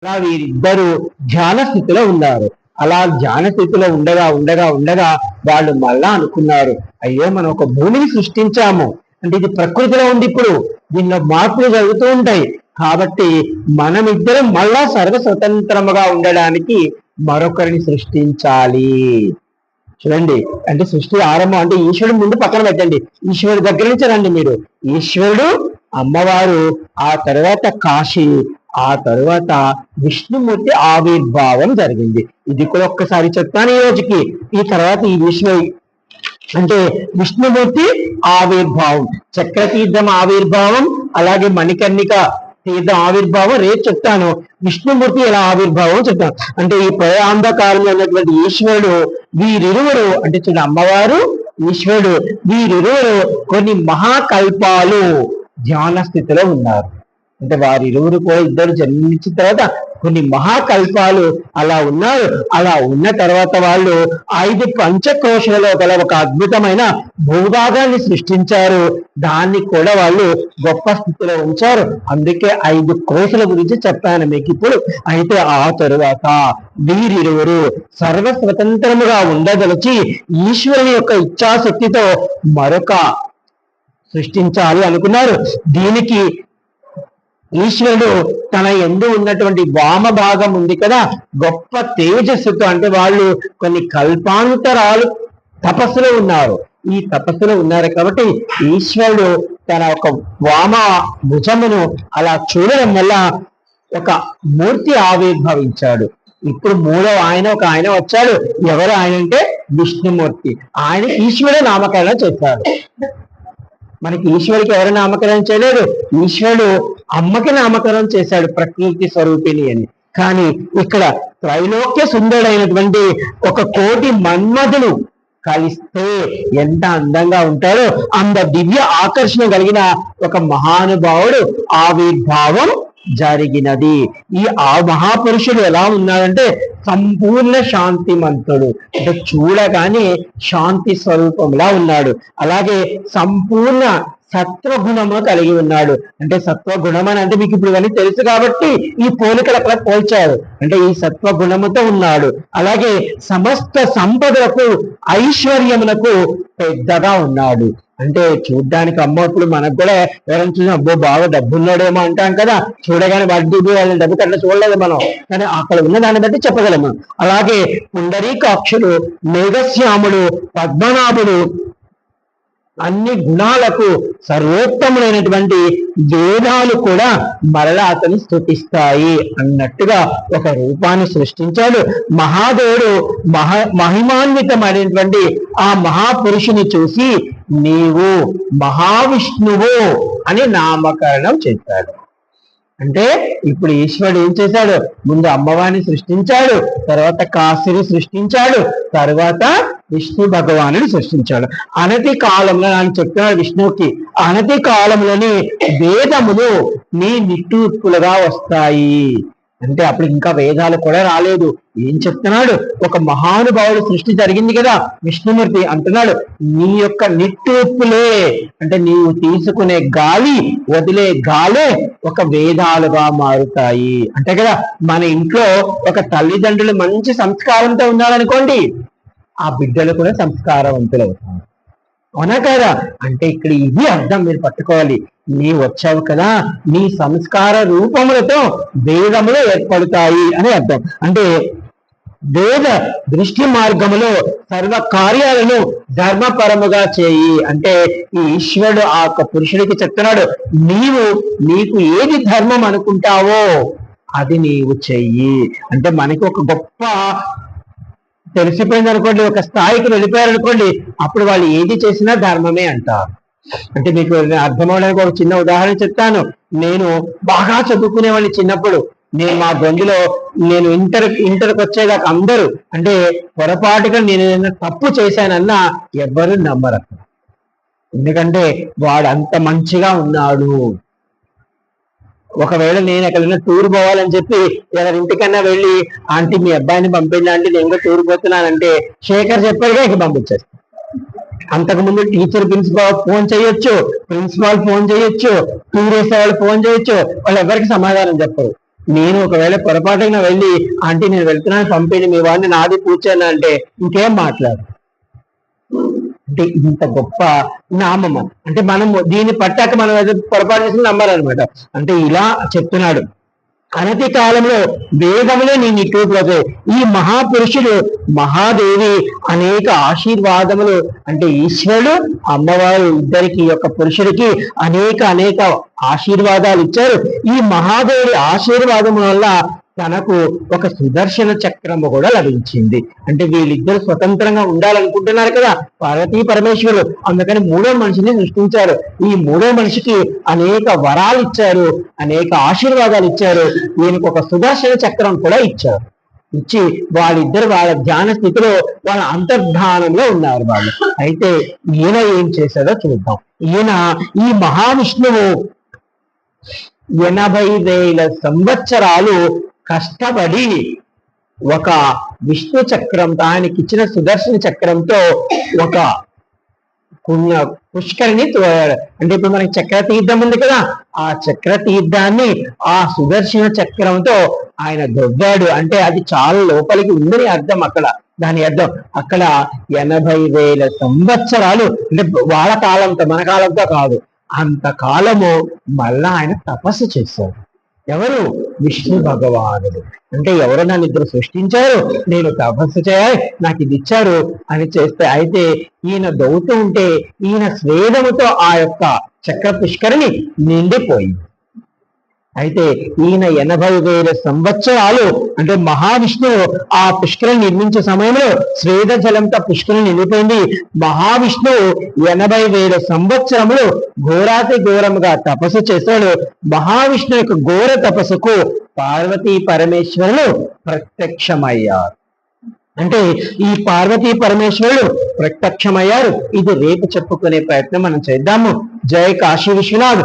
అలా వీరిద్దరూ ధ్యాన స్థితిలో ఉన్నారు. అలా ధ్యాన స్థితిలో ఉండగా ఉండగా ఉండగా వాళ్ళు మళ్ళా అనుకున్నారు, అయ్యో మనం ఒక భూమిని సృష్టించాము, అంటే ఇది ప్రకృతిలో ఉంది, ఇప్పుడు దీనిలో మార్పులు జరుగుతూ ఉంటాయి, కాబట్టి మనమిద్దరం మళ్ళా సర్వ స్వతంత్రముగా ఉండడానికి మరొకరిని సృష్టించాలి. చూడండి, అంటే సృష్టి ఆరంభం అంటే ఈశ్వరుడు ముందు పక్కన పెట్టండి, ఈశ్వరుడు దగ్గర నుంచి రండి మీరు. ఈశ్వరుడు, అమ్మవారు, ఆ తర్వాత కాశీ, ఆ తరువాత విష్ణుమూర్తి ఆవిర్భావం జరిగింది. ఇది కూడా ఒక్కసారి చెప్తాను ఈ రోజుకి. ఈ తర్వాత ఈ అంటే విష్ణుమూర్తి ఆవిర్భావం, చక్రతీర్థం ఆవిర్భావం, అలాగే మణికర్ణిక తీర్థం ఆవిర్భావం రేపు చెప్తాను. విష్ణుమూర్తి ఎలా ఆవిర్భావం చెప్తాను. అంటే ఈ ప్రయాంధకాలంలో ఉన్నటువంటి ఈశ్వరుడు, వీరిరువురు అంటే చూడండి, అమ్మవారు, ఈశ్వరుడు, వీరిరువురు కొన్ని మహాకల్పాలు ధ్యాన స్థితిలో ఉన్నారు. అంటే వారిరువురు కూడా ఇద్దరు జన్మించిన తర్వాత కొన్ని మహాకల్పాలు అలా ఉన్నారు. అలా ఉన్న తర్వాత వాళ్ళు 5 పంచకోశాలలో గల ఒక అద్భుతమైన భూభాగాన్ని సృష్టించారు. దాన్ని కూడా వాళ్ళు గొప్ప స్థితిలో ఉంచారు. అందుకే 5 కోశాల గురించి చెప్పాను మీకు ఇప్పుడు. అయితే ఆ తరువాత వీరిరువురు సర్వస్వతంత్రముగా ఉండదలిచి ఈశ్వరుని యొక్క ఇచ్ఛాశక్తితో మరొక సృష్టించాలి అనుకున్నారు. దీనికి ఈశ్వరుడు తన యందు ఉన్నటువంటి వామ భాగం ఉంది కదా, గొప్ప తేజస్సుతో, అంటే వాళ్ళు కొన్ని కల్పాంతరాలు తపస్సులో ఉన్నారు. ఈ తపస్సులో ఉన్నారు కాబట్టి ఈశ్వరుడు తన ఒక వామ భుజమును అలా చూడడం వల్ల ఒక మూర్తి ఆవిర్భవించాడు. ఇప్పుడు మూడవ ఆయన ఒక ఆయన వచ్చాడు. ఎవరు ఆయన అంటే విష్ణుమూర్తి. ఆయన ఈశ్వరుడు నామకరణం చేశాడు. మనకి ఈశ్వరుడికి ఎవరు నామకరణం చేయలేదు, ఈశ్వరుడు అమ్మకి నామకరణం చేశాడు, ప్రకృతి స్వరూపిణి అని. కానీ ఇక్కడ త్రైలోక్య సుందరుడైనటువంటి 1 కోటి మన్మధులు కలిస్తే ఎంత అందంగా ఉంటారో అంత దివ్య ఆకర్షణ కలిగిన ఒక మహానుభావుడు ఆవిర్భావం జరిగినది. ఈ ఆ మహాపురుషుడు ఎలా ఉన్నాడంటే సంపూర్ణ శాంతిమంతుడు, అంటే చూడగానే శాంతి స్వరూపంలా ఉన్నాడు. అలాగే సంపూర్ణ సత్వగుణము కలిగి ఉన్నాడు. అంటే సత్వగుణం అని అంటే మీకు ఇప్పుడు ఇవన్నీ తెలుసు కాబట్టి ఈ పోలికలు అక్కడ పోల్చాడు. అంటే ఈ సత్వగుణముతో ఉన్నాడు. అలాగే సమస్త సంపదలకు ఐశ్వర్యమునకు పెద్దగా ఉన్నాడు. అంటే చూడ్డానికి అమ్మప్పుడు మనకు కూడా ఎవరైనా చూసిన అబ్బో బాగా డబ్బున్నాడేమో అంటాం కదా, చూడగానే వడ్డీ వాళ్ళ డబ్బు కట్ల చూడలేదు మనం, కానీ అక్కడ ఉన్న దాన్ని బట్టి చెప్పగలము. అలాగే పుండరీకాక్షుడు, మేఘశ్యాముడు, పద్మనాభుడు, అన్ని గుణాలకు సర్వోత్తములైనటువంటి వేదాలు కూడా మరలా అతను స్తుతిస్తాయి అన్నట్టుగా ఒక రూపాన్ని సృష్టించాడు. మహాదేవుడు మహిమాన్వితమైనటువంటి ఆ మహాపురుషుని చూసి నీవు మహావిష్ణువు అని నామకరణం చేశాడు. అంటే ఇప్పుడు ఈశ్వరుడు ఏం చేశాడు, ముందు అమ్మవారిని సృష్టించాడు, తర్వాత కాశీని సృష్టించాడు, తర్వాత విష్ణు భగవానుని సృష్టించాడు. అనతి కాలంలో ఆయన చెప్తున్నాడు విష్ణువుకి, అనతి కాలంలోనే వేదములు నీ నిట్టూర్పులుగా వస్తాయి. అంటే అప్పుడు ఇంకా వేదాలు కూడా రాలేదు. ఏం చెప్తున్నాడు, ఒక మహానుభావుడు సృష్టి జరిగింది కదా, విష్ణుమూర్తి అంటున్నాడు నీ యొక్క నిట్టూర్పులే, అంటే నీవు తీసుకునే గాలి, వదిలే గాలే ఒక వేదాలుగా మారుతాయి. అంటే కదా మన ఇంట్లో ఒక తల్లిదండ్రులు మంచి సంస్కారంతో ఉన్నారనుకోండి, ఆ బిడ్డలు కూడా సంస్కారవంతులు అవుతారు. అవునా కదా? అంటే ఇక్కడ ఇది అర్థం మీరు పట్టుకోవాలి. నీ వచ్చావు కదా, నీ సంస్కార రూపములతో వేదములు ఏర్పడతాయి అని అర్థం. అంటే వేద దృష్టి మార్గములో సర్వ కార్యాలను ధర్మపరముగా చేయి. అంటే ఈ ఈశ్వరుడు ఆ యొక్క పురుషుడికి చెప్తున్నాడు, నీకు ఏది ధర్మం అనుకుంటావో అది నీవు చెయ్యి. అంటే మనకి ఒక గొప్ప తెలిసిపోయింది అనుకోండి, ఒక స్థాయికి వెళ్ళిపోయారు అనుకోండి, అప్పుడు వాళ్ళు ఏది చేసినా ధర్మమే అంటారు. అంటే మీకు అర్థమవడానికి ఒక చిన్న ఉదాహరణ చెప్తాను. నేను బాగా చదువుకునేవాడిని చిన్నప్పుడు. నేను మా గొంతులో నేను ఇంటర్కి వచ్చేదాకా అందరూ, అంటే పొరపాటుగా నేను ఏదైనా తప్పు చేశానన్నా ఎవ్వరూ నమ్మరు, ఎందుకంటే వాడు అంత మంచిగా ఉన్నాడు. ఒకవేళ నేను ఎక్కడైనా టూర్ పోవాలని చెప్పి ఎవరి ఇంటికన్నా వెళ్ళి ఆంటీ మీ అబ్బాయిని పంపించండి అంటే నేను కూడా టూర్ పోతున్నానంటే శేఖర్ చెప్పాడుగా ఇక పంపించేస్తాను. అంతకుముందు టీచర్ ప్రిన్సిపాల్ ఫోన్ చేయొచ్చు, ప్రిన్సిపాల్ ఫోన్ చేయొచ్చు, టూర్ వేసే వాళ్ళు ఫోన్ చేయొచ్చు, వాళ్ళు ఎవరికి సమాధానం చెప్పరు. నేను ఒకవేళ పొరపాటున వెళ్ళి ఆంటీ నేను వెళ్తున్నాను పంపిణీ మీ వాడిని నాది కూర్చొని అంటే ఇంకేం మాట్లాడు. అంటే ఇంత గొప్ప నామము. అంటే మనము దీన్ని పట్టాక మనం పొరపాటు చేసి నమ్మాలన్నమాట. అంటే ఇలా చెప్తున్నాడు, అనతి కాలంలో వేదములే నీ నిట్టూపులతో ఈ మహాపురుషుడు మహాదేవి అనేక ఆశీర్వాదములు, అంటే ఈశ్వరుడు అమ్మవారు ఇద్దరికి యొక్క పురుషుడికి అనేక అనేక ఆశీర్వాదాలు ఇచ్చారు. ఈ మహాదేవి ఆశీర్వాదం వల్ల తనకు ఒక సుదర్శన చక్రము కూడా లభించింది. అంటే వీళ్ళిద్దరు స్వతంత్రంగా ఉండాలనుకుంటున్నారు కదా పార్వతీ పరమేశ్వరులు, అందుకని మూడో మనిషిని సృష్టించారు. ఈ మూడో మనిషికి అనేక వరాలు ఇచ్చారు, అనేక ఆశీర్వాదాలు ఇచ్చారు. ఈయనకు ఒక సుదర్శన చక్రం కూడా ఇచ్చారు. ఇచ్చి వాళ్ళిద్దరు వాళ్ళ ధ్యాన స్థితిలో వాళ్ళ అంతర్ధానంలో ఉన్నారు వాళ్ళు. అయితే ఈయన ఏం చేశాడో చూద్దాం. ఈయన ఈ మహావిష్ణువు 80,000 సంవత్సరాలు కష్టపడి ఒక విష్ణు చక్రంతో, ఆయనకి ఇచ్చిన సుదర్శన చక్రంతో ఒక పుష్కరిని తోడాడు. అంటే ఇప్పుడు మనకి చక్ర తీర్థం ఉంది కదా, ఆ చక్ర తీర్థాన్ని ఆ సుదర్శన చక్రంతో ఆయన దొవ్వాడు. అంటే అది చాలా లోపలికి ఉందని అర్థం. అక్కడ దాని అర్థం అక్కడ 80,000 సంవత్సరాలు, అంటే వాళ్ళ కాలంతో మన కాలంతో కాదు, అంత కాలము మళ్ళా ఆయన తపస్సు చేశారు. ఎవరు? విష్ణు భగవానుడు. అంటే ఎవరు నన్ను ఇద్దరు సృష్టించారు, నేను తపస్సు చేయాలి, నాకు ఇది ఇచ్చారు అని చేస్తే, అయితే ఈయన దౌతు ఉంటే ఈయన స్వేదముతో ఆ యొక్క చక్ర పుష్కరిని నిండిపోయింది. అయితే ఈయన 80,000 సంవత్సరాలు, అంటే మహావిష్ణువు ఆ పుష్కరిని నిర్మించే సమయంలో స్వేద జలంతో పుష్కరిని నిండిపోయింది. మహావిష్ణువు 80,000 సంవత్సరములు ఘోరాతి ఘోరముగా తపస్సు చేశాడు. మహావిష్ణు యొక్క ఘోర తపస్సుకు పార్వతీ పరమేశ్వరులు ప్రత్యక్షమయ్యారు. అంటే ఈ పార్వతీ పరమేశ్వరులు ప్రత్యక్షమయ్యారు. ఇది రేపు చెప్పుకునే ప్రయత్నం మనం చేద్దాము. జై కాశీ విశ్వనాథ్.